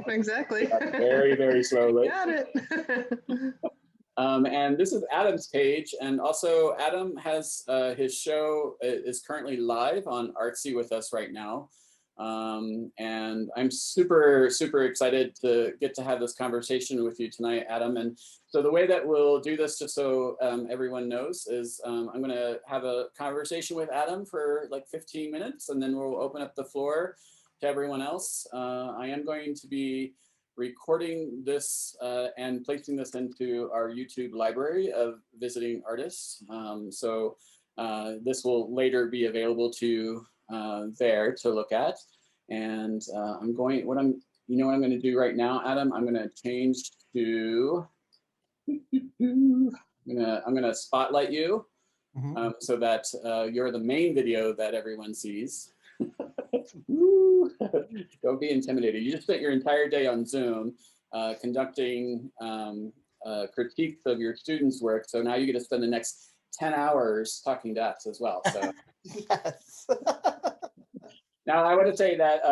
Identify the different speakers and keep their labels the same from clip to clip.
Speaker 1: Yeah, exactly.
Speaker 2: Very, very slowly.
Speaker 1: Got it.
Speaker 2: And this is Adam's page, and also Adam has his show is currently live on Artsy with us right now. And I'm super, super excited to get to have this conversation with you tonight, Adam. And so the way that we'll do this, just so everyone knows, is I'm going to have a conversation with Adam for like 15 minutes, and then we'll open up the floor to everyone else. I am going to be recording this and placing this into our YouTube library of visiting artists. So this will later be available to there to look at. And I'm going to do right now, Adam? I'm going to change to, I'm going to spotlight you so that you're the main video that everyone sees. Don't be intimidated. You just spent your entire day on Zoom conducting critiques of your students' work. So now you get to spend the next 10 hours talking to us as well. So.
Speaker 3: Yes.
Speaker 2: Now I want to say that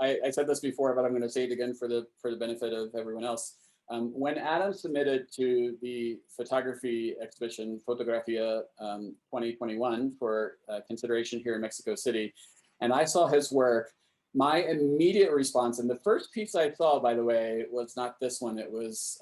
Speaker 2: I said this before, but I'm going to say it again for the benefit of everyone else. When Adam submitted to the photography exhibition, Fotografia 2021, for consideration here in Mexico City, and I saw his work, my immediate response, and the first piece I saw, by the way, was not this one. It was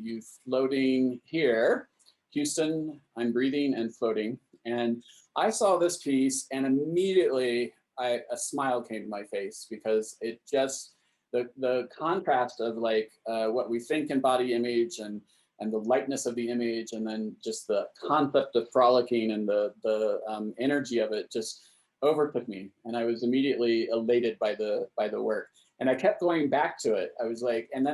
Speaker 2: you floating here, Houston, I'm breathing and floating. And I saw this piece and immediately a smile came to my face, because it just, the contrast of like what we think in body image and the lightness of the image, and then just the concept of frolicking and the energy of it just overtook me, and I was immediately elated by the work, and I kept going back to it. I was like, and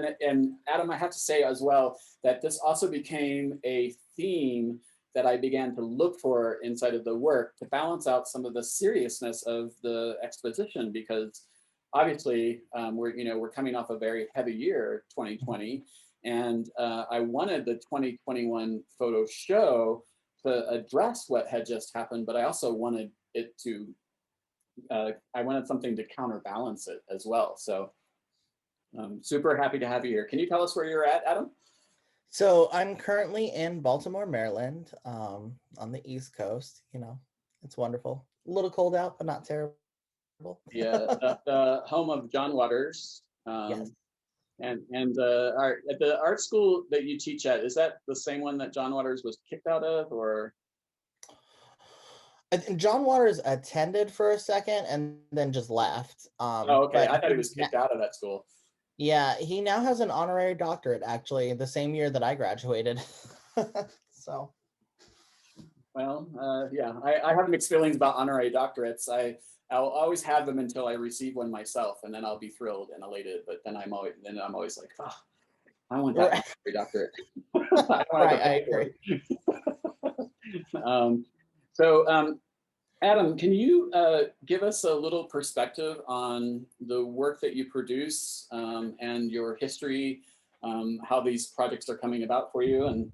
Speaker 2: Adam, I have to say as well that this also became a theme that I began to look for inside of the work to balance out some of the seriousness of the exposition, because obviously we're coming off a very heavy year, 2020, and I wanted the 2021 photo show to address what had just happened, but I also wanted it to, I wanted something to counterbalance it as well. So I'm super happy to have you here. Can you tell us where you're at, Adam?
Speaker 3: So I'm currently in Baltimore, Maryland, on the East Coast. You know, it's wonderful. A little cold out, but not terrible.
Speaker 2: Yeah, the home of John Waters.
Speaker 3: Yes.
Speaker 2: And at the art school that you teach at, is that the same one that John Waters was kicked out of, or?
Speaker 3: I think John Waters attended for a second and then just left.
Speaker 2: Oh, okay. I thought he was kicked out of that school.
Speaker 3: Yeah, he now has an honorary doctorate, actually, the same year that I graduated. So.
Speaker 2: Well, yeah, I have mixed feelings about honorary doctorates. I'll always have them until I receive one myself, and then I'll be thrilled and elated. But then I'm always like, oh, I want that honorary doctorate.
Speaker 3: I agree.
Speaker 2: Adam, can you give us a little perspective on the work that you produce and your history, how these projects are coming about for you? And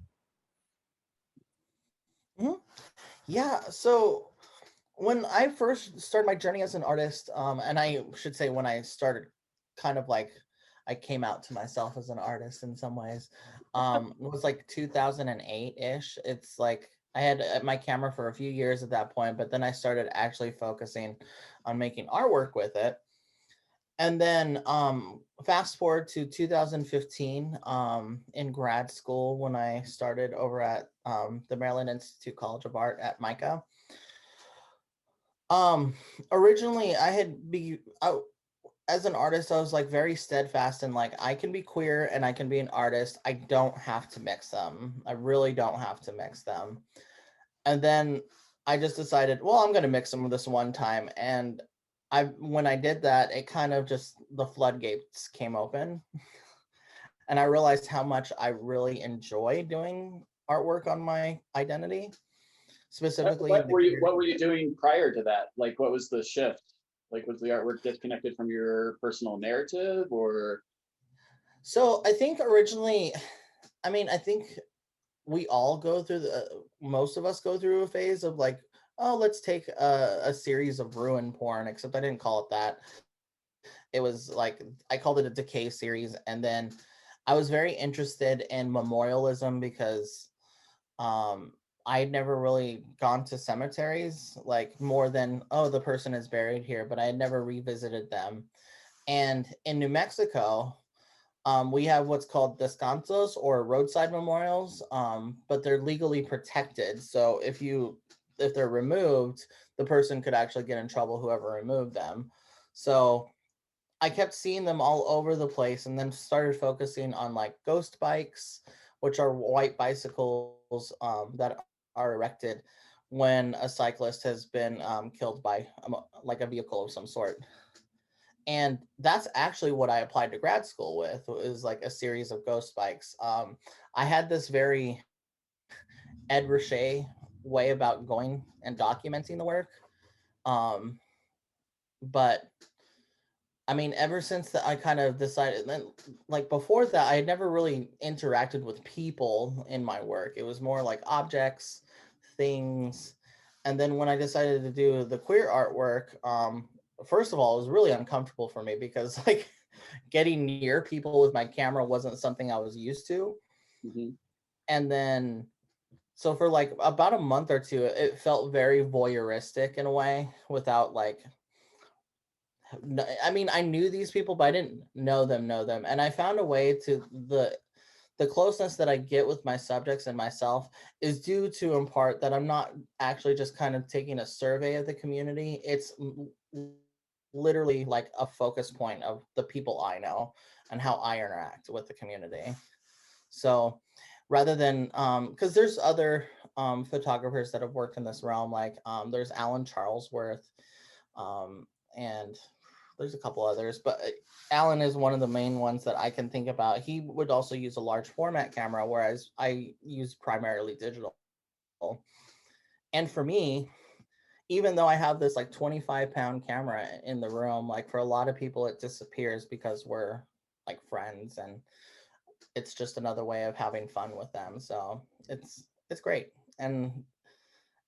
Speaker 3: yeah, so when I first started my journey as an artist, and I should say when I started kind of like I came out to myself as an artist in some ways, it was like 2008-ish. It's like I had my camera for a few years at that point, but then I started actually focusing on making artwork with it. And then fast forward to 2015 in grad school, when I started over at the Maryland Institute College of Art at MICA. Originally as an artist, I was like very steadfast in like, I can be queer and I can be an artist. I don't have to mix them. I really don't have to mix them. And then I just decided, well, I'm going to mix them this one time. And when I did that, it kind of just, the floodgates came open. And I realized how much I really enjoy doing artwork on my identity. Specifically,
Speaker 2: what were you doing prior to that? Like, what was the shift? Like, was the artwork disconnected from your personal narrative, or?
Speaker 3: So I think originally, I think we all go through most of us go through a phase of like, oh, let's take a series of ruin porn, except I didn't call it that. it was like, I called it a decay series. And then I was very interested in memorialism because I had never really gone to cemeteries, like more than, oh, the person is buried here, but I had never revisited them. And in New Mexico, we have what's called descansos, or roadside memorials, but they're legally protected. So if they're removed, the person could actually get in trouble, whoever removed them. So I kept seeing them all over the place, and then started focusing on like ghost bikes, which are white bicycles that are erected when a cyclist has been killed by like a vehicle of some sort. And that's actually what I applied to grad school with, is like a series of ghost bikes. I had this very Ed Ruscha way about going and documenting the work. Um, but I mean, ever since that, I kind of decided, then like before that, I had never really interacted with people in my work. It was more like objects, things. And then when I decided to do the queer artwork, first of all, it was really uncomfortable for me because like getting near people with my camera wasn't something I was used to.
Speaker 2: Mhm.
Speaker 3: And then, so for like about a month or two, it felt very voyeuristic in a way, without like, I mean, I knew these people, but I didn't know them. And I found a way to the closeness that I get with my subjects and myself is due to, in part, that I'm not actually just kind of taking a survey of the community. It's literally like a focus point of the people I know and how I interact with the community. So rather than, because there's other photographers that have worked in this realm, like there's Alan Charlesworth, and there's a couple others, but Alan is one of the main ones that I can think about. He would also use a large format camera, whereas I use primarily digital. And for me, even though I have this like 25-pound camera in the room, like for a lot of people, it disappears because we're like friends, and it's just another way of having fun with them. So it's great. And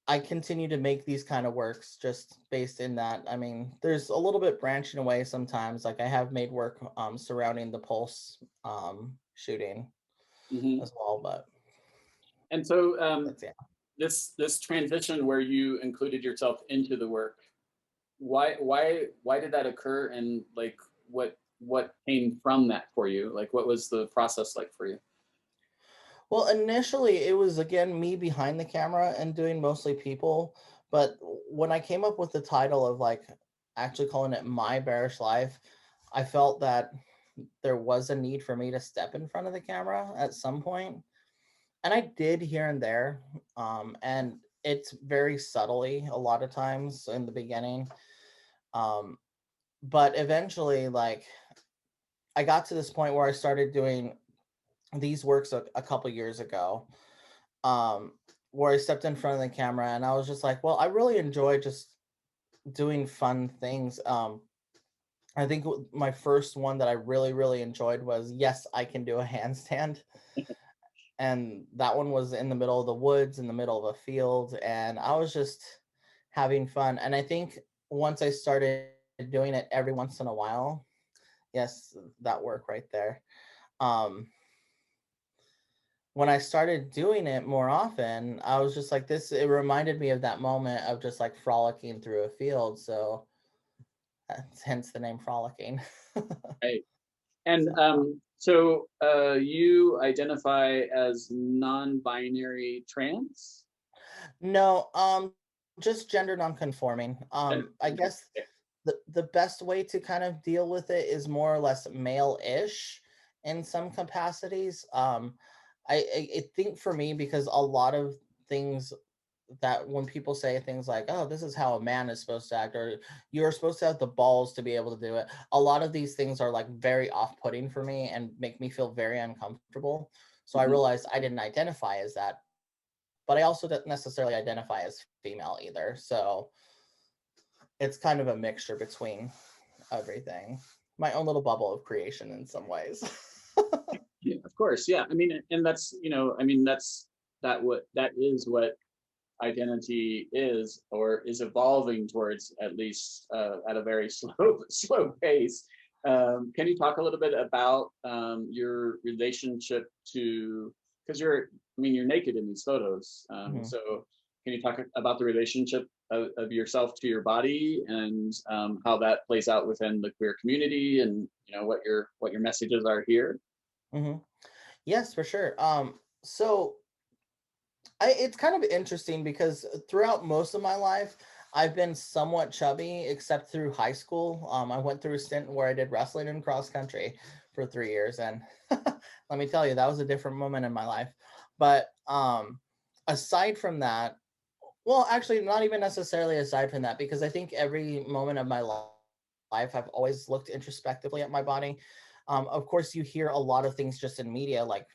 Speaker 3: I continue to make these kind of works just based in that. I mean, there's a little bit branching away sometimes. Like I have made work surrounding the Pulse shooting
Speaker 2: Mhm.
Speaker 3: as well, but
Speaker 2: And so
Speaker 3: that's, yeah.
Speaker 2: this transition where you included yourself into the work, why did that occur, and like what came from that for you? Like what was the process like for you?
Speaker 3: Well, initially it was again me behind the camera and doing mostly people, but when I came up with the title of like actually calling it My Bearish Life, I felt that there was a need for me to step in front of the camera at some point. And I did here and there. And it's very subtly a lot of times in the beginning. Um, but eventually, like, I got to this point where I started doing these works a couple years ago, um, where I stepped in front of the camera and I was just like, well, I really enjoy just doing fun things. I think my first one that I really, really enjoyed was Yes, I Can Do a Handstand. And that one was in the middle of the woods, in the middle of a field, and I was just having fun. And I think once I started doing it every once in a while, yes, that work right there. Um, when I started doing it more often, I was just like this. It reminded me of that moment of just like frolicking through a field. So hence the name Frolicking.
Speaker 2: Right. And
Speaker 3: So
Speaker 2: so you identify as non-binary trans?
Speaker 3: no, just gender nonconforming. I guess
Speaker 2: Okay.
Speaker 3: the best way to kind of deal with it is more or less male-ish in some capacities. I think for me, because a lot of things that when people say things like, oh, this is how a man is supposed to act, or you're supposed to have the balls to be able to do it, a lot of these things are like very off-putting for me and make me feel very uncomfortable. So I
Speaker 2: Mhm.
Speaker 3: realized I didn't identify as that, but I also didn't necessarily identify as female either. So it's kind of a mixture between everything. My own little bubble of creation in some ways.
Speaker 2: Yeah, of course. Yeah. I mean, and that's, I mean, that is what identity is, or is evolving towards, at least at a very slow pace. Can you talk a little bit about your relationship to, because I mean, you're naked in these photos.
Speaker 3: Mhm.
Speaker 2: So can you talk about the relationship of yourself to your body, and how that plays out within the queer community, and what your messages are here?
Speaker 3: Mhm. Yes, for sure. So it's kind of interesting because throughout most of my life, I've been somewhat chubby, except through high school. I went through a stint where I did wrestling and cross country for 3 years, and let me tell you, that was a different moment in my life. But aside from that, well, actually, not even necessarily aside from that, because I think every moment of my life, I've always looked introspectively at my body. Of course, you hear a lot of things just in media, like,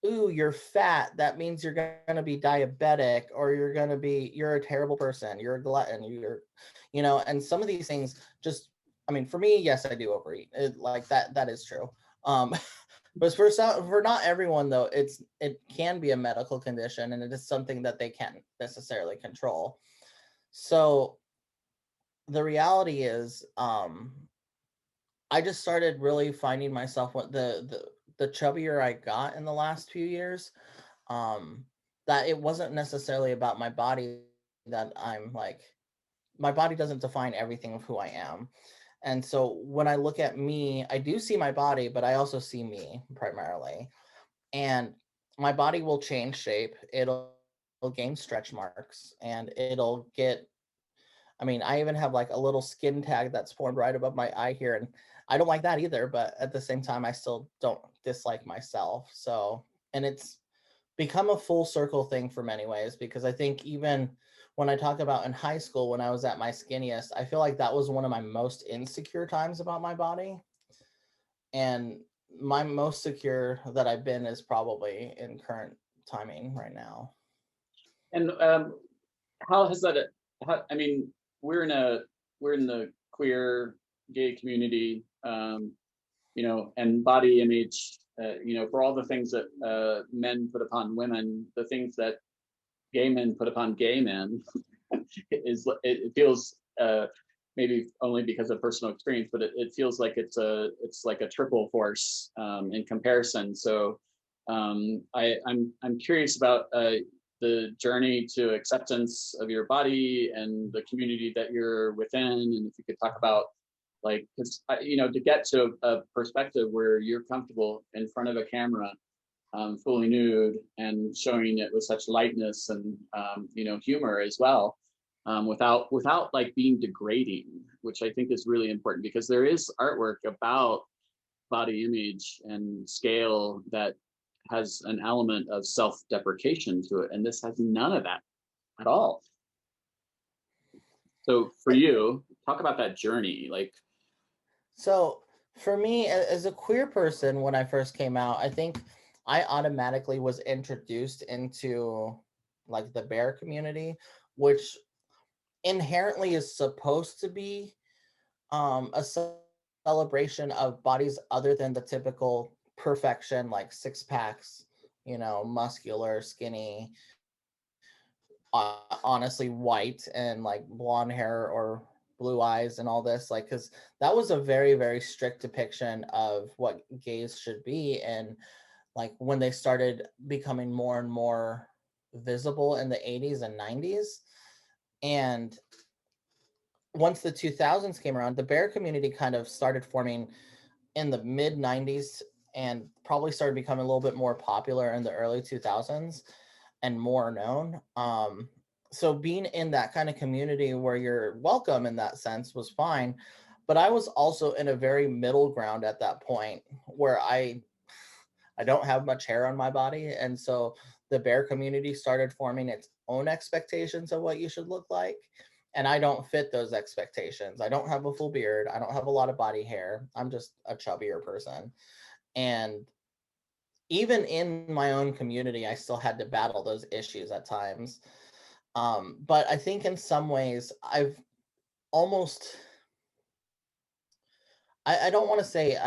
Speaker 3: "Ooh, you're fat. That means you're going to be diabetic, or you're a terrible person. You're a glutton. And some of these things just, I mean, for me, yes, I do overeat. Like that. That is true. Um, but for not everyone though, it can be a medical condition, and it is something that they can't necessarily control. So the reality is, I just started really finding myself what the chubbier I got in the last few years, um, that it wasn't necessarily about my body, that I'm like, my body doesn't define everything of who I am. And so when I look at me, I do see my body, but I also see me primarily. And my body will change shape. It'll gain stretch marks, and it'll get, I mean, I even have like a little skin tag that's formed right above my eye here, and I don't like that either, but at the same time I still don't dislike myself. So, and it's become a full circle thing for many ways, because I think even when I talk about in high school when I was at my skinniest, I feel like that was one of my most insecure times about my body. And my most secure that I've been is probably in current timing right now.
Speaker 2: And how has that? I mean, we're in a we're in the queer gay community, and body image. For all the things that men put upon women, the things that gay men put upon gay men, it feels, maybe only because of personal experience, but it feels like it's like a triple force in comparison. So I'm curious about the journey to acceptance of your body and the community that you're within, and if you could talk about, like, because to get to a perspective where you're comfortable in front of a camera, fully nude, and showing it with such lightness and humor as well, without like being degrading, which I think is really important, because there is artwork about body image and scale that has an element of self-deprecation to it, and this has none of that at all. So for you, talk about that journey, like.
Speaker 3: So for me, as a queer person, when I first came out, I think I automatically was introduced into like the bear community, which inherently is supposed to be a celebration of bodies other than the typical perfection, like six packs, muscular, skinny, honestly white, and like blonde hair or blue eyes and all this, like, because that was a very, very strict depiction of what gays should be. And like when they started becoming more and more visible in the 80s and 90s, and once the 2000s came around, the bear community kind of started forming in the mid 90s, and probably started becoming a little bit more popular in the early 2000s and more known. So being in that kind of community where you're welcome in that sense was fine. But I was also in a very middle ground at that point where I don't have much hair on my body. And so the bear community started forming its own expectations of what you should look like. And I don't fit those expectations. I don't have a full beard. I don't have a lot of body hair. I'm just a chubbier person. And even in my own community, I still had to battle those issues at times. But I think in some ways, I've almost, I don't want to say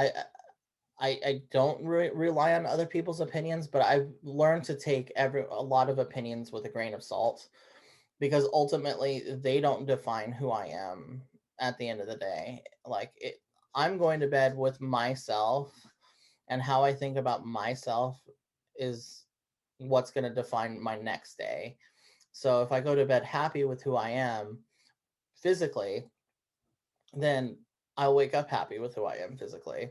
Speaker 3: I don't rely on other people's opinions, but I've learned to take a lot of opinions with a grain of salt. because ultimately they don't define who I am at the end of the day. Like I'm going to bed with myself, and how I think about myself is what's going to define my next day. So if I go to bed happy with who I am physically, then I'll wake up happy with who I am physically.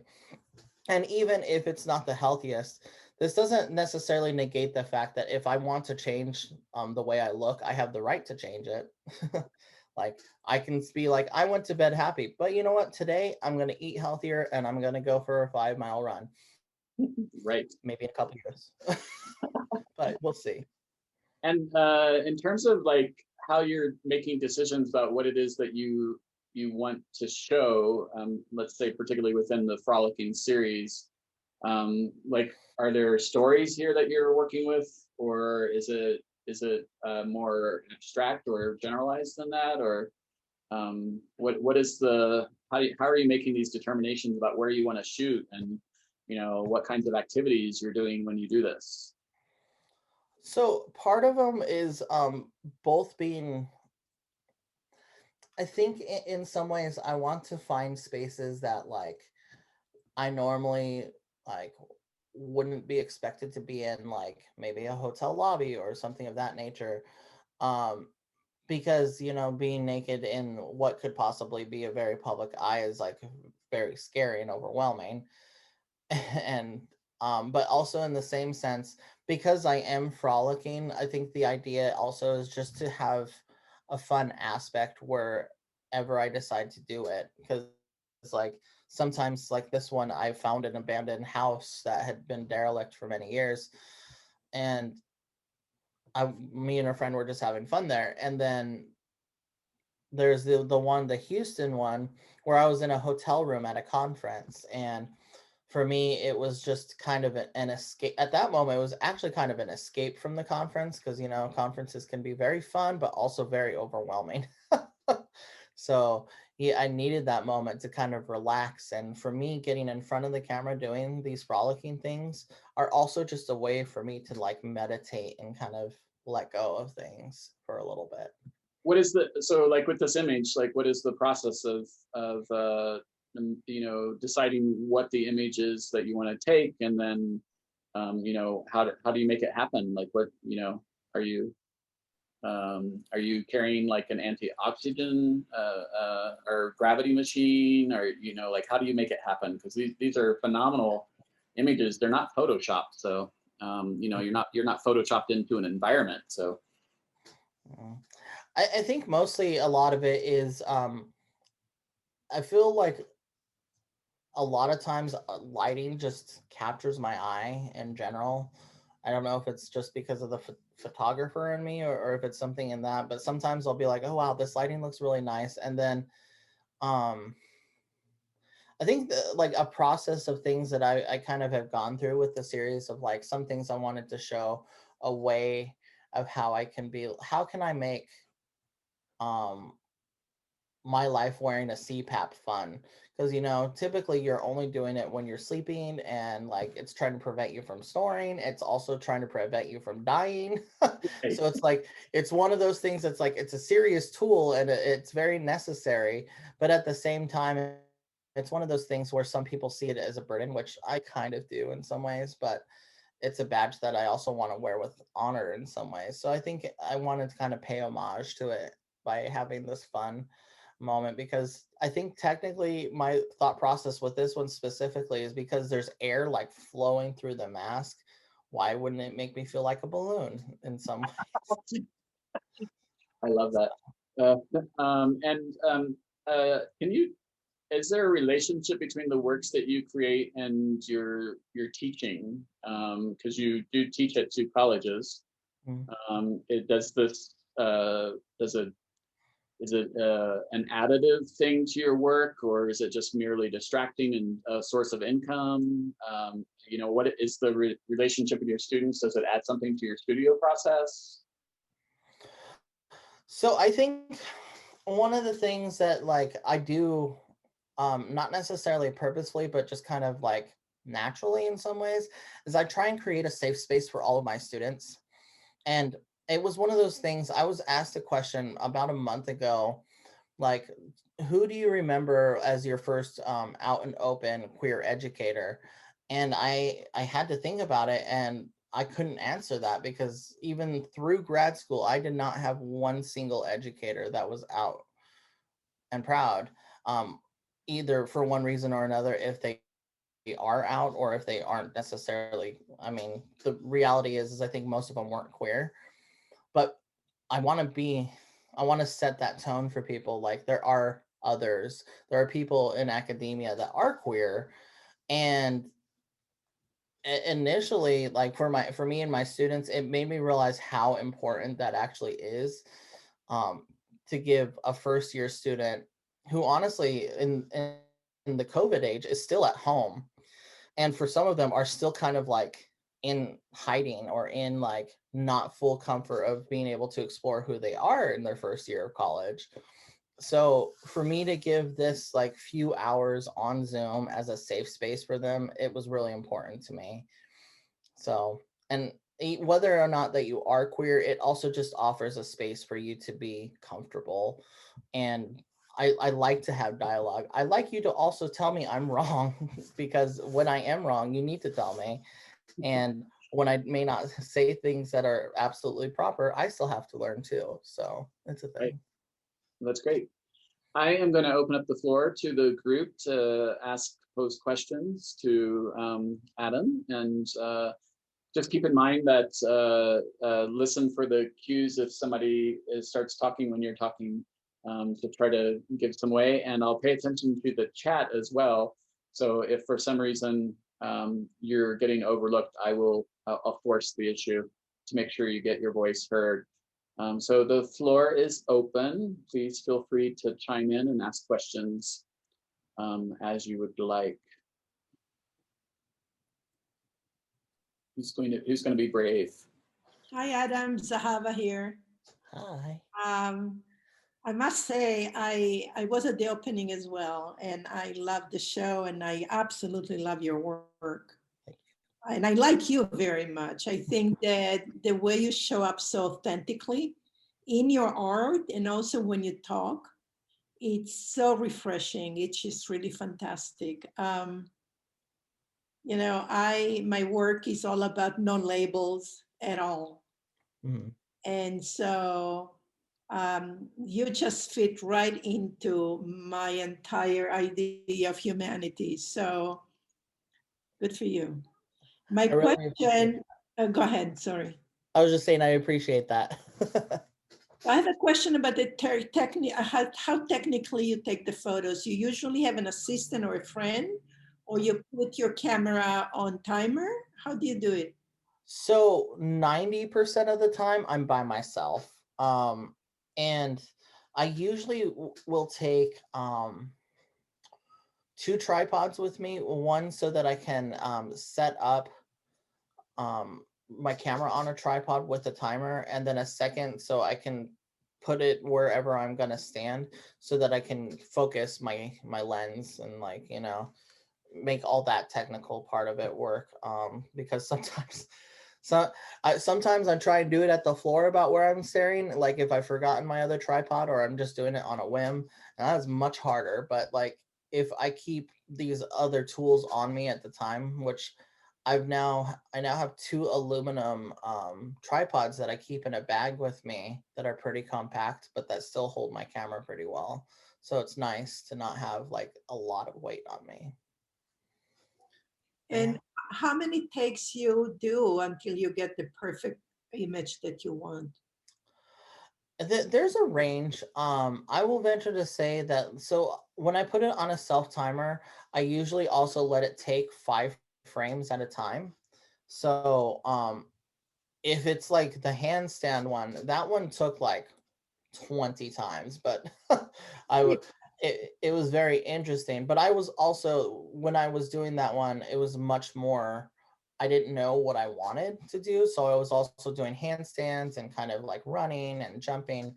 Speaker 3: And even if it's not the healthiest, this doesn't necessarily negate the fact that if I want to change the way I look, I have the right to change it. Like I can be like, I went to bed happy, but you know what? Today I'm going to eat healthier and I'm going to go for a 5 mile run.
Speaker 2: Right.
Speaker 3: Maybe in a couple years, but we'll see.
Speaker 2: And in terms of like how you're making decisions about what it is that you want to show, let's say particularly within the Frolicking series, like are there stories here that you're working with, or is it more abstract or generalized than that, or what is the how are you making these determinations about where you want to shoot, and what kinds of activities you're doing when you do this?
Speaker 3: So part of them is both being, I think in some ways I want to find spaces that like I normally like wouldn't be expected to be in, like maybe a hotel lobby or something of that nature. Um because being naked in what could possibly be a very public eye is like very scary and overwhelming. And but also in the same sense, because I am frolicking, I think the idea also is just to have a fun aspect wherever I decide to do it. Because like sometimes like this one, I found an abandoned house that had been derelict for many years, and me and a friend were just having fun there. And then there's the Houston one, where I was in a hotel room at a conference, and for me it was just kind of an escape. At that moment it was actually kind of an escape from the conference, because conferences can be very fun but also very overwhelming. So yeah, I needed that moment to kind of relax, and for me getting in front of the camera doing these frolicking things are also just a way for me to like meditate and kind of let go of things for a little bit.
Speaker 2: What is the so like with this image, like what is the process of deciding what the image is that you want to take, and then how do you make it happen? Like what are you are you carrying like an anti-oxygen or gravity machine, or like how do you make it happen? Because these are phenomenal images. They're not photoshopped, so you're not photoshopped into an environment. So
Speaker 3: Mm. I think mostly a lot of it is I feel like a lot of times lighting just captures my eye in general. I don't know if it's just because of the photographer in me, or if it's something in that, but sometimes I'll be like, oh wow, this lighting looks really nice. And then um I think like a process of things that I kind of have gone through with the series of like some things I wanted to show a way of how can I make um my life wearing a CPAP fun, because typically you're only doing it when you're sleeping, and like it's trying to prevent you from snoring, it's also trying to prevent you from dying.
Speaker 2: hey,
Speaker 3: So it's like it's one of those things that's like it's a serious tool, and it's very necessary, but at the same time it's one of those things where some people see it as a burden, which I kind of do in some ways, but it's a badge that I also want to wear with honor in some ways. So I think I wanted to kind of pay homage to it by having this fun moment, because I think technically my thought process with this one specifically is because there's air like flowing through the mask. Why wouldn't it make me feel like a balloon in some way?
Speaker 2: I love that. And can you is there a relationship between the works that you create and your teaching? Because you do teach at two colleges.
Speaker 3: Mm.
Speaker 2: It does this does it is it an additive thing to your work, or is it just merely distracting and a source of income? What is the relationship with your students? Does it add something to your studio process?
Speaker 3: So I think one of the things that like I do, not necessarily purposefully, but just kind of like naturally in some ways, is I try and create a safe space for all of my students. And it was one of those things. I was asked a question about a month ago, like, who do you remember as your first out and open queer educator? And I had to think about it, and I couldn't answer that because even through grad school, I did not have one single educator that was out and proud, um, either for one reason or another, if they are out or if they aren't necessarily. I mean, the reality is I think most of them weren't queer, but I want to be, I want to set that tone for people. Like, there are others, there are people in academia that are queer. And initially, like, for me and my students, it made me realize how important that actually is, um, to give a first year student who honestly in the COVID age is still at home, and for some of them are still kind of like in hiding or in like not full comfort of being able to explore who they are in their first year of college. So for me to give this like few hours on Zoom as a safe space for them, it was really important to me. So, and whether or not that you are queer, it also just offers a space for you to be comfortable. And I like to have dialogue. I like you to also tell me I'm wrong because when I am wrong, you need to tell me. And when I may not say things that are absolutely proper, I still have to learn too. So it's a
Speaker 2: Right.
Speaker 3: thing.
Speaker 2: That's great. I am going to open up the floor to the group to pose questions to Adam, and just keep in mind that listen for the cues if somebody starts talking when you're talking, to try to give some way, and I'll pay attention to the chat as well. So if for some reason you're getting overlooked, I'll force the issue to make sure you get your voice heard. So the floor is open. Please feel free to chime in and ask questions as you would like. Who's going to be brave?
Speaker 1: Hi, Adam. Zahava here.
Speaker 3: Hi.
Speaker 1: Um, I must say, I was at the opening as well, and I love the show, and I absolutely love your work. And I like you very much. I think that the way you show up so authentically in your art and also when you talk, it's so refreshing. It's just really fantastic. My work is all about no labels at all.
Speaker 3: Mhm.
Speaker 1: And so you just fit right into my entire idea of humanity. So good for you. My
Speaker 3: I really appreciate
Speaker 1: question, go ahead, sorry.
Speaker 3: I was just saying I appreciate that.
Speaker 1: I have a question about the how technically you take the photos. You usually have an assistant or a friend, or you put your camera on timer. How do you do it?
Speaker 3: So 90% of the time I'm by myself. And I usually will take two tripods with me, one so that I can set up my camera on a tripod with a timer, and then a second so I can put it wherever I'm going to stand so that I can focus my lens and, like, make all that technical part of it work, because sometimes sometimes I try and do it at the floor about where I'm staring, like if I've forgotten my other tripod or I'm just doing it on a whim, and that is much harder. But like, if I keep these other tools on me at the time, which I now have two aluminum tripods that I keep in a bag with me that are pretty compact, but that still hold my camera pretty well. So it's nice to not have like a lot of weight on me. Yeah.
Speaker 1: And how many takes you do until you get the perfect image that you want?
Speaker 3: There's a range. I will venture to say that. So when I put it on a self timer, I usually also let it take 5 frames at a time. So if it's like the handstand one, that one took like 20 times, but I would. It was very interesting. But I was also, when I was doing that one, it was much more. I didn't know what I wanted to do, so I was also doing handstands and kind of like running and jumping,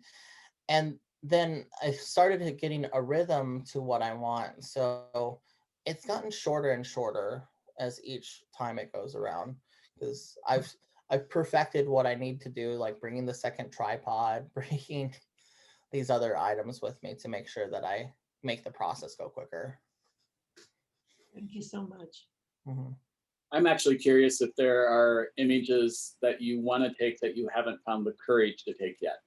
Speaker 3: and then I started getting a rhythm to what I want. So it's gotten shorter and shorter as each time it goes around, because I've perfected what I need to do, like bringing the second tripod, bringing these other items with me to make sure that I make the process go quicker.
Speaker 1: Thank you so much.
Speaker 3: Mm-hmm.
Speaker 2: I'm actually curious if there are images that you want to take that you haven't found the courage to take yet.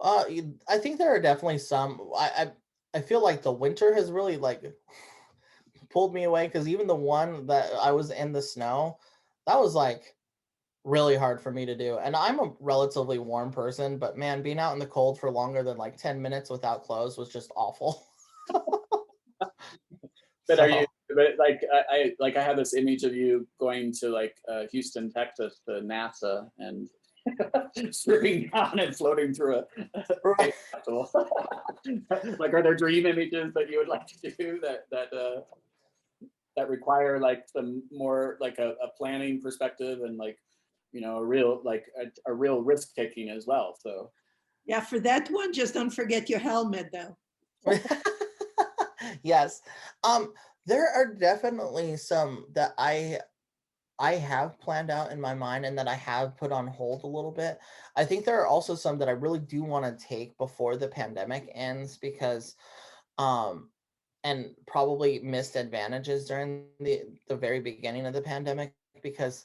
Speaker 3: I think there are definitely some. I feel like the winter has really like pulled me away, because even the one that I was in the snow, that was like really hard for me to do. And I'm a relatively warm person, but man, being out in the cold for longer than like 10 minutes without clothes was just awful.
Speaker 2: But are you?
Speaker 3: So
Speaker 2: But like I have this image of you going to like Houston, Texas, to NASA and stripping down and floating through a
Speaker 3: right.
Speaker 2: festival. Like, are there dream images that you would like to do that require like some more like a planning perspective and like, you know, a real like a real risk taking as well? So
Speaker 1: Yeah, for that one, just don't forget your helmet though.
Speaker 3: Yes. There are definitely some that I have planned out in my mind and that I have put on hold a little bit. I think there are also some that I really do want to take before the pandemic ends, because um and probably missed advantages during the very beginning of the pandemic, because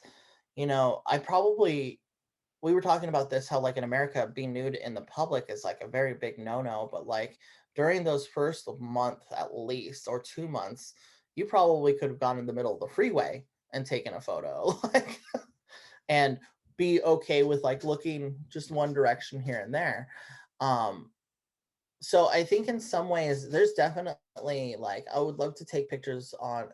Speaker 3: I probably, we were talking about this, how like in America being nude in the public is like a very big no-no, but like during those first month at least, or 2 months, you probably could have gone in the middle of the freeway and taken a photo like and be okay with like looking just one direction here and there. um so I think in some ways there's definitely like, I would love to take pictures on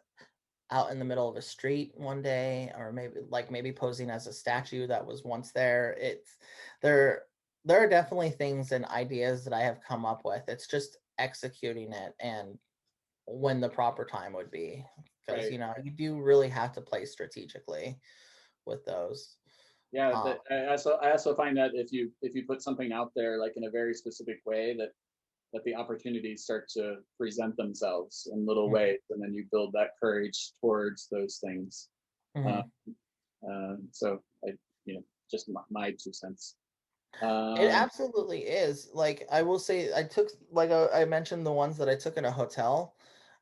Speaker 3: out in the middle of a street one day, or maybe posing as a statue that was once there. It's there there are definitely things and ideas that I have come up with. It's just executing it and when the proper time would be, because
Speaker 2: right.
Speaker 3: you do really have to play strategically with those.
Speaker 2: Yeah,
Speaker 3: um,
Speaker 2: I also find that if you put something out there like in a very specific way, that the opportunities start to present themselves in little
Speaker 3: mhm,
Speaker 2: ways, and then you build that courage towards those things. Uh,
Speaker 3: mhm.
Speaker 2: so I, you know, just my 2 cents.
Speaker 3: It
Speaker 2: Um,
Speaker 3: absolutely is. Like, I will say, I took, like, I mentioned the ones that I took in a hotel.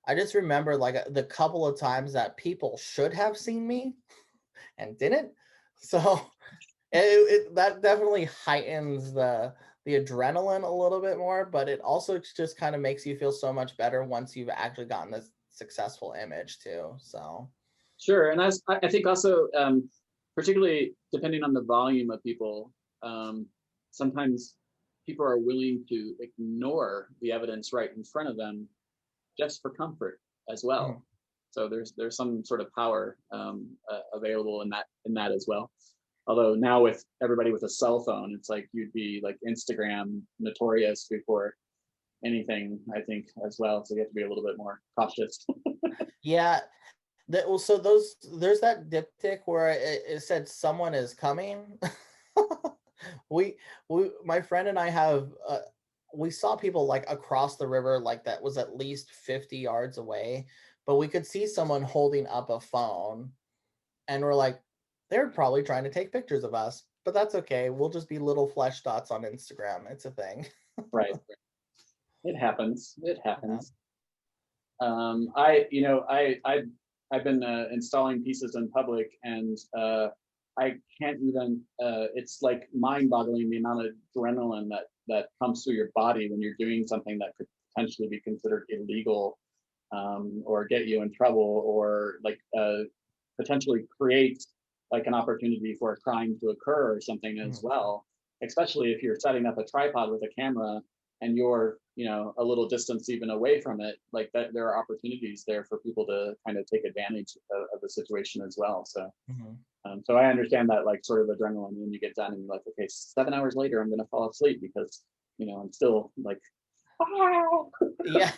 Speaker 3: I just remember like the couple of times that people should have seen me and didn't. So that definitely heightens the adrenaline a little bit more, but it also just kind of makes you feel so much better once you've actually gotten this successful image too. So
Speaker 2: sure, and I think also, particularly depending on the volume of people, um, sometimes people are willing to ignore the evidence right in front of them just for comfort as
Speaker 3: mhm.
Speaker 2: well. So there's some sort of power available in that as well. Although now with everybody with a cell phone, it's like you'd be like Instagram notorious before anything, I think, as well. So you have to be a little bit more cautious.
Speaker 3: Yeah, that well, so there's that diptych where it said someone is coming. we my friend and I have we saw people like across the river, like that was at least 50 yards away, but we could see someone holding up a phone, and we're like, they're probably trying to take pictures of us, but that's okay. We'll just be little flesh dots on Instagram. It's a thing.
Speaker 2: Right. It happens. It
Speaker 3: Yeah.
Speaker 2: happens. I, you know, I've been installing pieces in public, and I can't even. It's like mind-boggling the amount of adrenaline that pumps through your body when you're doing something that could potentially be considered illegal, or get you in trouble, or like potentially create like an opportunity for a crime to occur or something as
Speaker 3: Mhm.
Speaker 2: well. Especially if you're setting up a tripod with a camera and you're, you know, a little distance even away from it, like that there are opportunities there for people to kind of take advantage of the situation as well. So
Speaker 3: Mhm.
Speaker 2: so I understand that like sort of adrenaline when you get done and you're like, okay, 7 hours later I'm gonna fall asleep because, you know, I'm still like, ah!
Speaker 3: Yeah,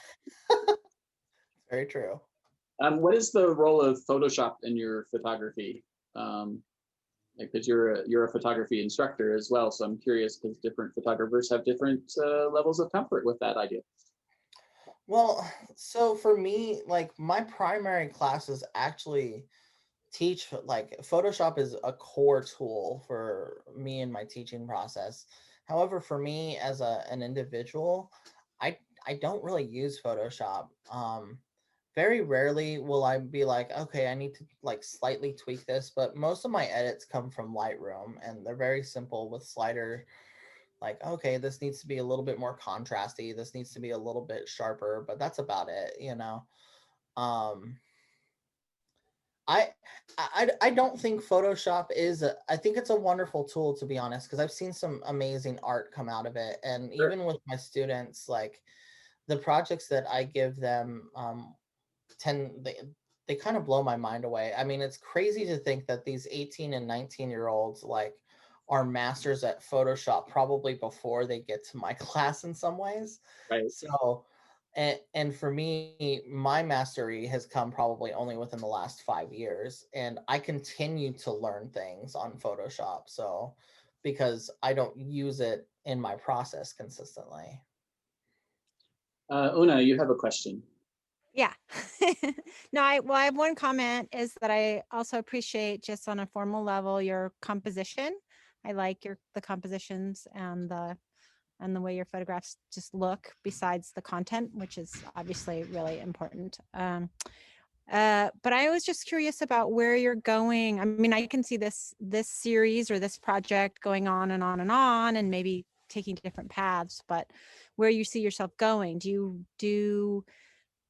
Speaker 3: very true.
Speaker 2: What is the role of Photoshop in your photography? Um, because you're a photography instructor as well, so I'm curious because different photographers have different levels of comfort with that idea.
Speaker 3: Well, so for me, like my primary classes actually teach, like Photoshop is a core tool for me in my teaching process. However, for me as an individual, I don't really use Photoshop. Very rarely will I be like, okay, I need to like slightly tweak this, but most of my edits come from Lightroom and they're very simple with slider. Like, okay, this needs to be a little bit more contrasty. This needs to be a little bit sharper, but that's about it, you know? Um, I, I don't think Photoshop is I think it's a wonderful tool, to be honest, because I've seen some amazing art come out of it. And
Speaker 2: Sure.
Speaker 3: even with my students, like the projects that I give them, tend they kind of blow my mind away. I mean, it's crazy to think that these 18 and 19-year-olds like are masters at Photoshop probably before they get to my class in some ways.
Speaker 2: Right.
Speaker 3: So, and for me, my mastery has come probably only within the last 5 years, and I continue to learn things on Photoshop. So, because I don't use it in my process consistently.
Speaker 2: Una, you have a question.
Speaker 4: Yeah. No, I have one comment is that I also appreciate just on a formal level your composition. I like the compositions and the way your photographs just look besides the content, which is obviously really important. But I was just curious about where you're going. I mean, I can see this series or this project going on and on and on, and maybe taking different paths, but where you see yourself going. Do you do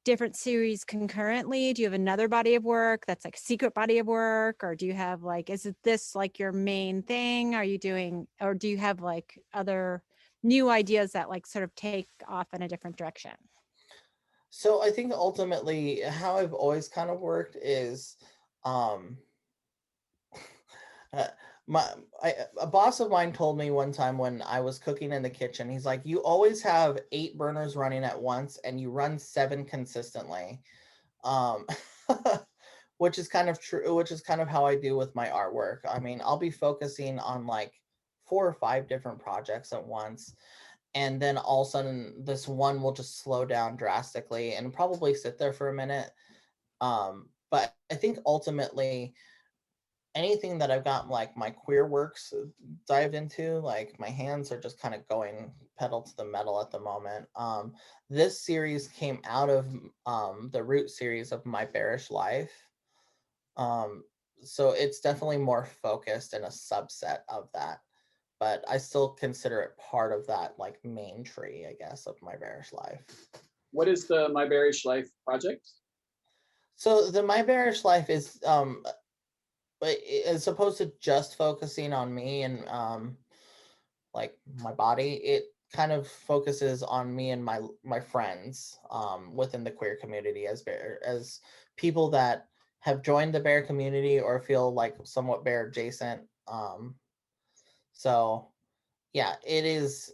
Speaker 4: different series concurrently? Do you have another body of work that's like secret body of work? Or do you have like, is it this like your main thing? Are you doing, or do you have like other new ideas that like sort of take off in a different direction?
Speaker 3: So I think ultimately how I've always kind of worked is um uh, my a boss of mine told me one time when I was cooking in the kitchen, he's like, you always have 8 burners running at once and you run 7 consistently. Um which is kind of true, which is kind of how I do with my artwork. I mean, I'll be focusing on like 4 or 5 different projects at once, and then all of a sudden this one will just slow down drastically and probably sit there for a minute. But I think ultimately anything that I've got like my queer works dived into, like my hands are just kind of going pedal to the metal at the moment. This series came out of the root series of My Bearish Life. um, so it's definitely more focused and a subset of that, but I still consider it part of that like main tree, I guess, of My Bearish Life.
Speaker 2: What is the My Bearish Life project?
Speaker 3: So the My Bearish Life is but as opposed to just focusing on me and like my body, it kind of focuses on me and my friends within the queer community as people that have joined the bear community or feel like somewhat bear adjacent. So yeah, it is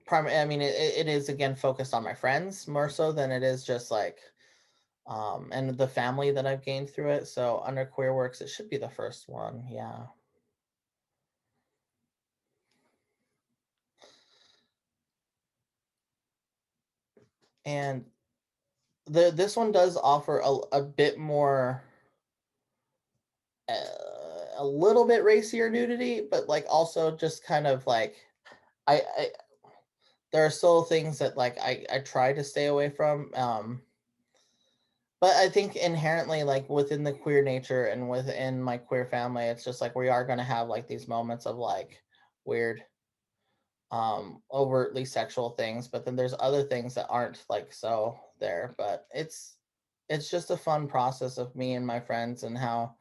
Speaker 3: I mean, it is again focused on my friends more so than it is just like and the family that I've gained through it. So under Queer Works, it should be the first one. Yeah. And this one does offer a bit more, a little bit racier nudity, but like also just kind of like I there are still things that like I try to stay away from. But I think inherently, like within the queer nature and within my queer family, it's just like we are going to have like these moments of like weird, overtly sexual things, but then there's other things that aren't like so there. But it's just a fun process of me and my friends and how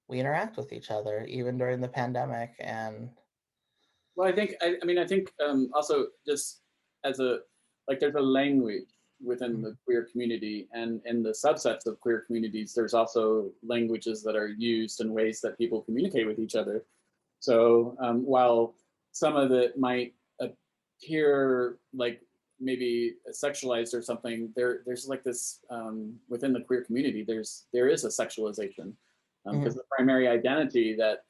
Speaker 3: we interact with each other, even during the pandemic. And
Speaker 2: Well, I mean, I think also just as a, like there's a language within the queer community, and in the subsets of queer communities, there's also languages that are used in ways that people communicate with each other. So while some of it might appear like maybe sexualized or something, there's like this within the queer community, there is a sexualization because the primary identity that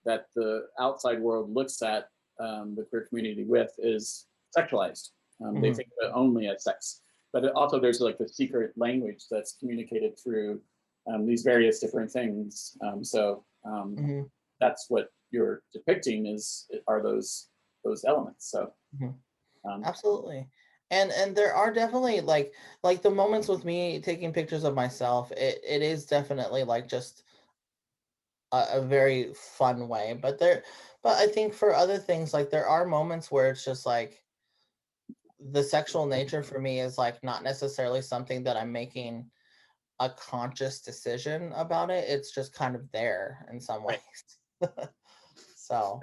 Speaker 2: the outside world looks at the queer community with is sexualized. They think of it only as sex, but also there's like the secret language that's communicated through these various different things.
Speaker 3: Mhm.
Speaker 2: That's what you're depicting are those elements. So
Speaker 3: Mhm.
Speaker 2: um,
Speaker 3: Absolutely. And there are definitely like the moments with me taking pictures of myself, it is definitely like just a very fun way. But I think for other things, like there are moments where it's just like the sexual nature for me is like not necessarily something that I'm making a conscious decision about it. It's just kind of there in some ways.
Speaker 2: right.
Speaker 3: So,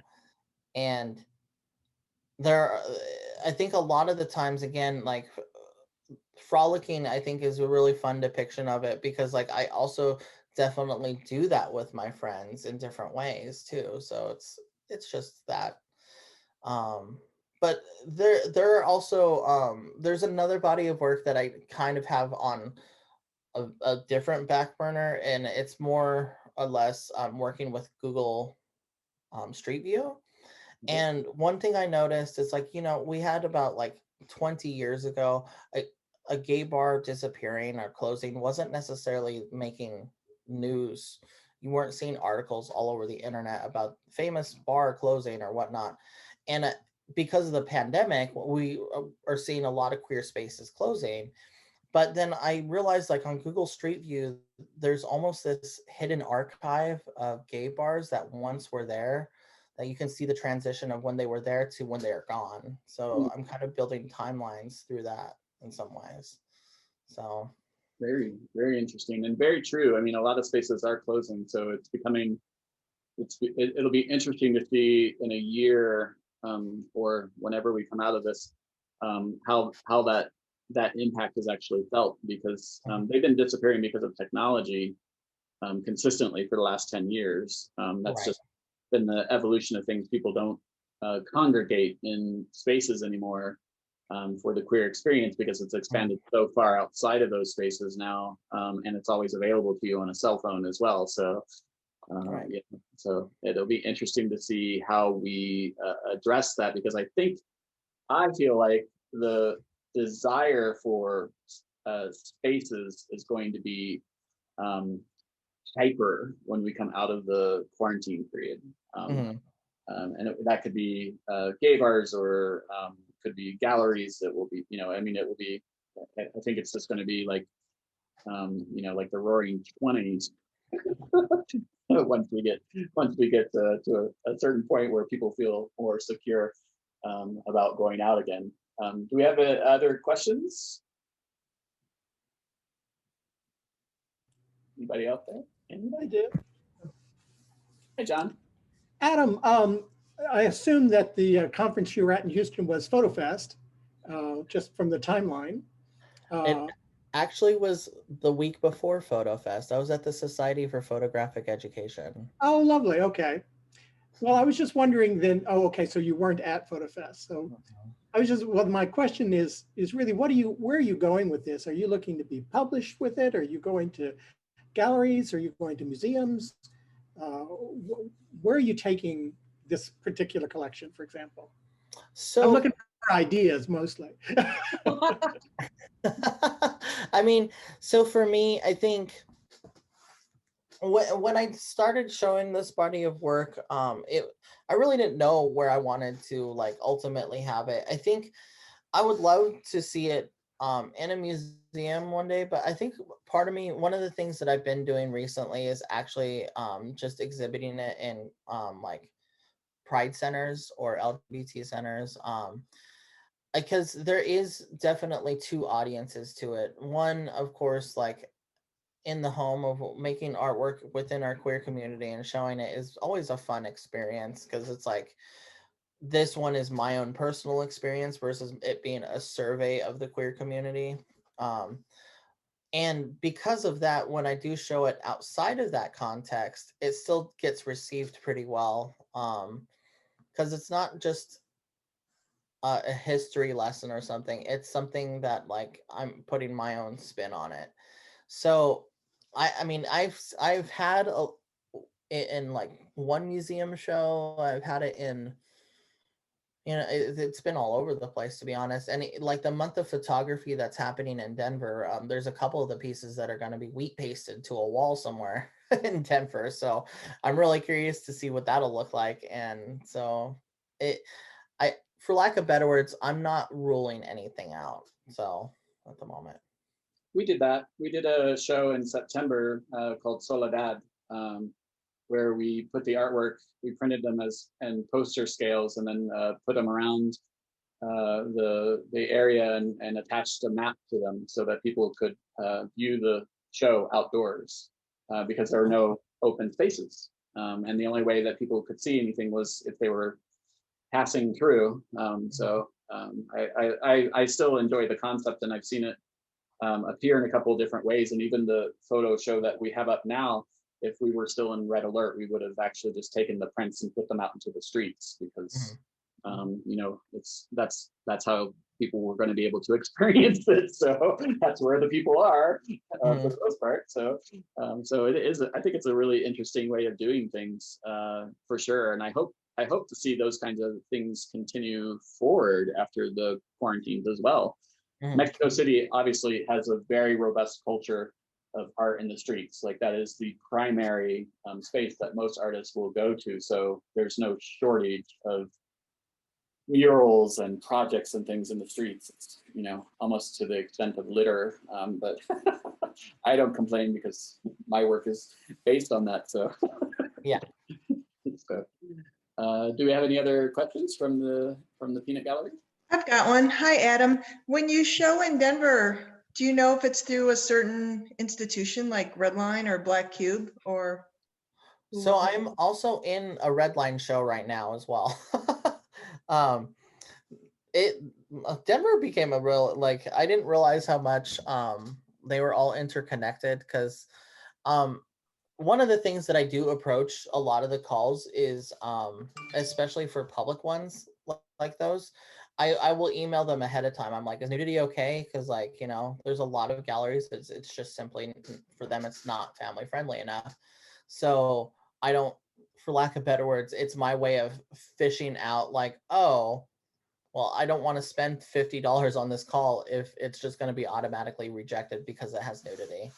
Speaker 3: and there, I think a lot of the times, again, like frolicking, I think is a really fun depiction of it because, like, I also definitely do that with my friends in different ways too. So it's just that. Um, but there are also there's another body of work that I kind of have on a different back burner, and it's more or less working with Google Street View.
Speaker 2: Okay.
Speaker 3: And one thing I noticed is like, we had about like 20 years ago, a gay bar disappearing or closing wasn't necessarily making news. You weren't seeing articles all over the internet about famous bar closing or whatnot. And because of the pandemic, we are seeing a lot of queer spaces closing. But then I realized, like on Google Street View, there's almost this hidden archive of gay bars that once were there, that you can see the transition of when they were there to when they're gone. So I'm kind of building timelines through that in some ways. So
Speaker 2: Very, very interesting and very true. I mean, a lot of spaces are closing, so it'll be interesting to see in a year or whenever we come out of this how that impact is actually felt, because they've been disappearing because of technology consistently for the last 10 years. That's
Speaker 3: right.
Speaker 2: just been the evolution of things. People don't congregate in spaces anymore for the queer experience because it's
Speaker 3: Mhm.
Speaker 2: expanded so far outside of those spaces now, and it's always available to you on a cell phone as well. So
Speaker 3: Right.
Speaker 2: yeah, so it'll be interesting to see how we address that, because I feel like the desire for spaces is going to be um, hyper when we come out of the quarantine period.
Speaker 3: Mhm.
Speaker 2: That could be gay bars, or could be galleries that will be, I mean, it will be, I think it's just going to be like, like the roaring 20s. once we get to a certain point where people feel more secure about going out again. Do we have other questions? Anybody out there?
Speaker 5: I
Speaker 2: Anybody?
Speaker 5: do.
Speaker 2: Hey, John.
Speaker 5: Adam, I assume that the conference you were at in Houston was PhotoFest, just from the timeline.
Speaker 3: It
Speaker 5: Uh,
Speaker 3: actually was the week before Photo Fest. I was at the Society for Photographic Education.
Speaker 5: oh, lovely. Okay. Well, I was just wondering then, oh, okay, so you weren't at PhotoFest. So well, my question is really, where are you going with this? Are you looking to be published with it? Are you going to galleries? Are you going to museums? Where are you taking this particular collection, for example? I'm
Speaker 3: So
Speaker 5: looking for ideas mostly.
Speaker 3: I mean, so for me, I think when I started showing this body of work, I really didn't know where I wanted to like ultimately have it. I think I would love to see it in a museum one day, but I think part of me, one of the things that I've been doing recently is actually just exhibiting it in like pride centers or LGBT centers. Because there is definitely two audiences to it. One, of course, like in the home of making artwork within our queer community and showing it is always a fun experience because it's like this one is my own personal experience versus it being a survey of the queer community. Um, and because of that, when I do show it outside of that context, it still gets received pretty well. Because it's not just a history lesson or something. It's something that like I'm putting my own spin on it. So I mean I've had it in like one museum show. I've had it in you know, it's been all over the place, to be honest. And like the month of photography that's happening in Denver, there's a couple of the pieces that are going to be wheat pasted to a wall somewhere in Denver. So I'm really curious to see what that'll look like. And so for lack of better words, I'm not ruling anything out. So at the moment.
Speaker 2: We did that. We did a show in September called Soledad, where we put the artwork, we printed them and poster scales, and then put them around the area and attached a map to them so that people could view the show outdoors because there were no open spaces. And the only way that people could see anything was if they were passing through. I still enjoy the concept, and I've seen it appear in a couple of different ways. And even the photo show that we have up now, if we were still in red alert, we would have actually just taken the prints and put them out into the streets because, you know, that's how people were going to be able to experience it. So that's where the people are for the most part. So it is. I think it's a really interesting way of doing things for sure. And I hope to see those kinds of things continue forward after the quarantines as well. Mexico City obviously has a very robust culture of art in the streets. Like that is the primary space that most artists will go to. So there's no shortage of murals and projects and things in the streets. It's, you know, almost to the extent of litter. But I don't complain because my work is based on that. So
Speaker 3: yeah.
Speaker 2: So, do we have any other questions from the Peanut Gallery?
Speaker 6: I've got one. Hi, Adam. When you show in Denver, do you know if it's through a certain institution like Redline or Black Cube or?
Speaker 3: So I'm also in a Redline show right now as well. Denver became a real, like, I didn't realize how much they were all interconnected because one of the things that I do approach a lot of the calls is, especially for public ones like those, I will email them ahead of time. I'm like, is nudity okay? Because, like, you know, there's a lot of galleries that it's just simply, for them, it's not family friendly enough. So I don't, for lack of better words, it's my way of fishing out like, oh, well, I don't want to spend $50 on this call if it's just going to be automatically rejected because it has nudity.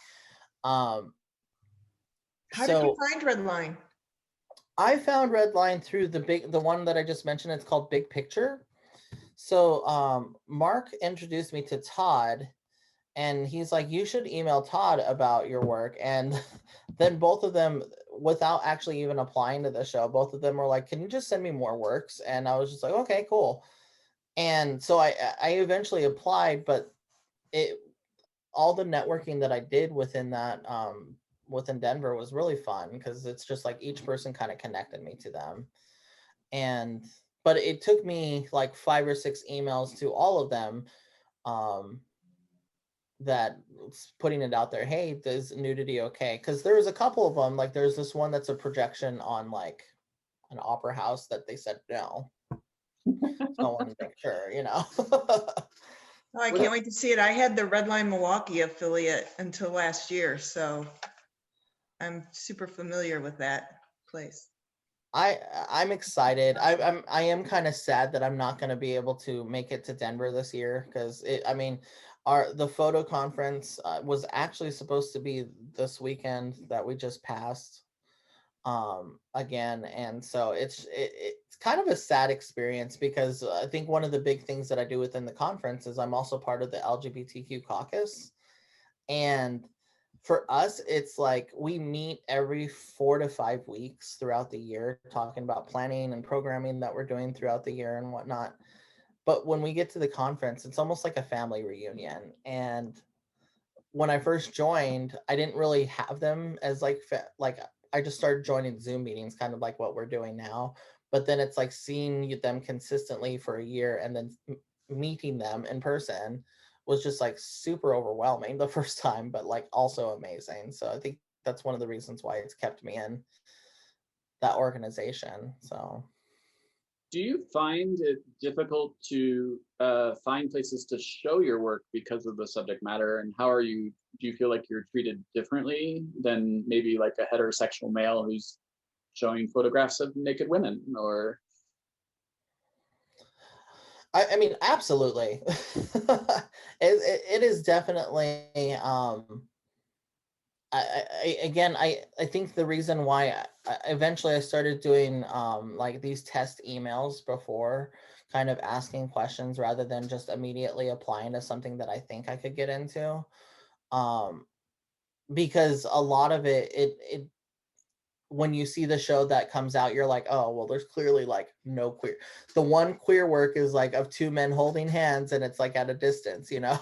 Speaker 6: How did you find Redline?
Speaker 3: I found Redline through the one that I just mentioned. It's called Big Picture. So Mark introduced me to Todd, and he's like, you should email Todd about your work. And then both of them, without actually even applying to the show, both of them were like, can you just send me more works? And I was just like, okay, cool. And so I eventually applied, but all the networking that I did within that, within Denver was really fun because it's just like each person kind of connected me to them. But it took me like 5 or 6 emails to all of them that putting it out there. Hey, is nudity okay? Because there was a couple of them, like there's this one that's a projection on like an opera house that they said no. So I wanted to make sure, you know.
Speaker 6: Oh, I can't wait to see it. I had the Redline Milwaukee affiliate until last year, so I'm super familiar with that place.
Speaker 3: I'm excited. I am kind of sad that I'm not going to be able to make it to Denver this year because the photo conference was actually supposed to be this weekend that we just passed again, and so it's kind of a sad experience because I think one of the big things that I do within the conference is I'm also part of the LGBTQ caucus, and for us, it's like we meet every 4 to 5 weeks throughout the year, talking about planning and programming that we're doing throughout the year and whatnot. But when we get to the conference, it's almost like a family reunion. And when I first joined, I didn't really have them as like I just started joining Zoom meetings, kind of like what we're doing now. But then it's like seeing them consistently for a year and then meeting them in person was just like super overwhelming the first time, but like also amazing. So I think that's one of the reasons why it's kept me in that organization. So
Speaker 2: do you find it difficult to find places to show your work because of the subject matter? And do you feel like you're treated differently than maybe like a heterosexual male who's showing photographs of naked women? Or
Speaker 3: I mean, absolutely. It is definitely, again, I think the reason why eventually I started doing like these test emails before, kind of asking questions rather than just immediately applying to something that I think I could get into. Um, because a lot of it when you see the show that comes out, you're like, oh, well, there's clearly like no queer. The one queer work is like of two men holding hands and it's like at a distance, you know?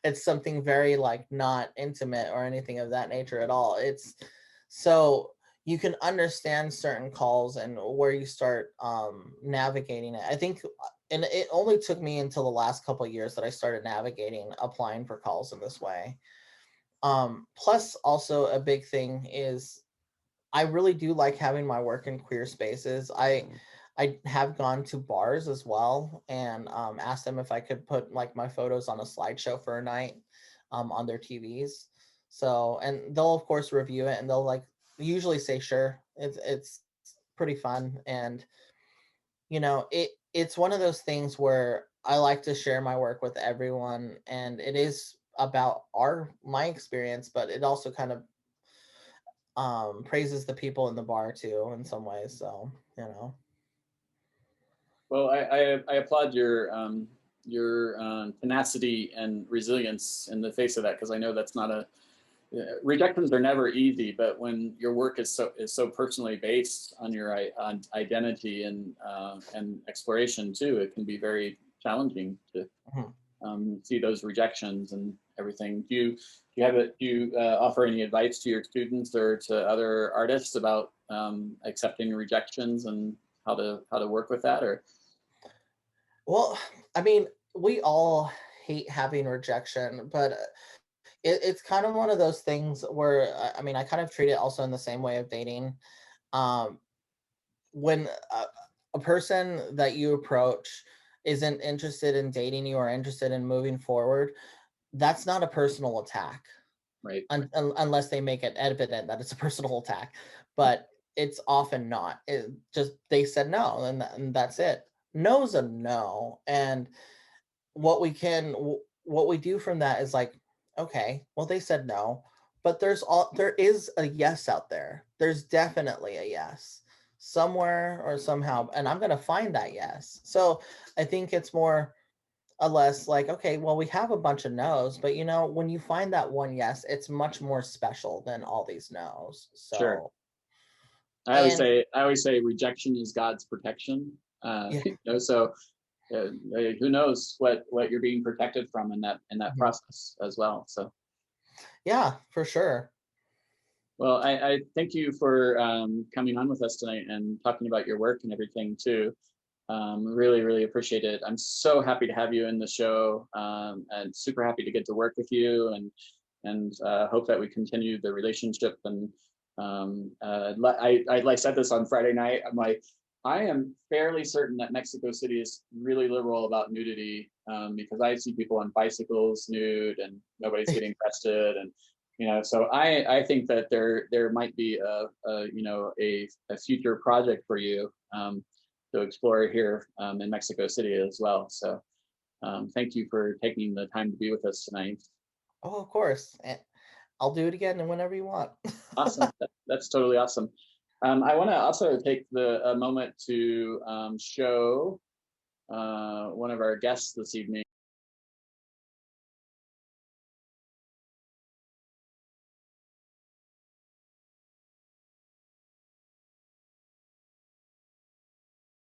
Speaker 3: It's something very like not intimate or anything of that nature at all. It's so you can understand certain calls and where you start navigating it. I think, and it only took me until the last couple of years that I started navigating applying for calls in this way. Plus also a big thing is I really do like having my work in queer spaces. I have gone to bars as well and asked them if I could put like my photos on a slideshow for a night on their TVs. So, and they'll of course review it and they'll like usually say sure. It's pretty fun, and you know it's one of those things where I like to share my work with everyone, and it is about my experience, but it also kind of praises the people in the bar too in some ways, so you know.
Speaker 2: Well, I applaud your tenacity and resilience in the face of that, because I know that's not a rejections are never easy, but when your work is so personally based on your on identity and exploration too, it can be very challenging to see those rejections and everything. Do you offer any advice to your students or to other artists about accepting rejections and how to work with that? Or
Speaker 3: Well, I mean, we all hate having rejection, but it's kind of one of those things where I mean, I kind of treat it also in the same way of dating. Um, when a person that you approach isn't interested in dating you or interested in moving forward, that's not a personal attack.
Speaker 2: right.
Speaker 3: Unless they make it evident that it's a personal attack, but it's often not. It just they said no, and that's it. No's a no, and what we do from that is like, okay, well they said no, but there is a yes out there. There's definitely a yes somewhere or somehow, and I'm gonna find that yes. So I think it's more or less like, okay, well, we have a bunch of no's, but you know, when you find that one yes, it's much more special than all these no's.
Speaker 2: Sure.
Speaker 3: So,
Speaker 2: I
Speaker 3: and
Speaker 2: always say rejection is God's protection.
Speaker 3: yeah,
Speaker 2: You know, so who knows what you're being protected from in that process as well. So
Speaker 3: yeah, for sure.
Speaker 2: well, I thank you for coming on with us tonight and talking about your work and everything too. Really, really appreciate it. I'm so happy to have you in the show, and super happy to get to work with you, and hope that we continue the relationship. And I said this on Friday night. I'm like, I am fairly certain that Mexico City is really liberal about nudity, because I see people on bicycles nude and nobody's getting arrested, and you know, so I think that there might be a future project for you to explore here in Mexico City as well. So thank you for taking the time to be with us tonight.
Speaker 3: Oh, of course. I'll do it again and whenever you want.
Speaker 2: Awesome. That's totally awesome. I want to also take a moment to show one of our guests this evening.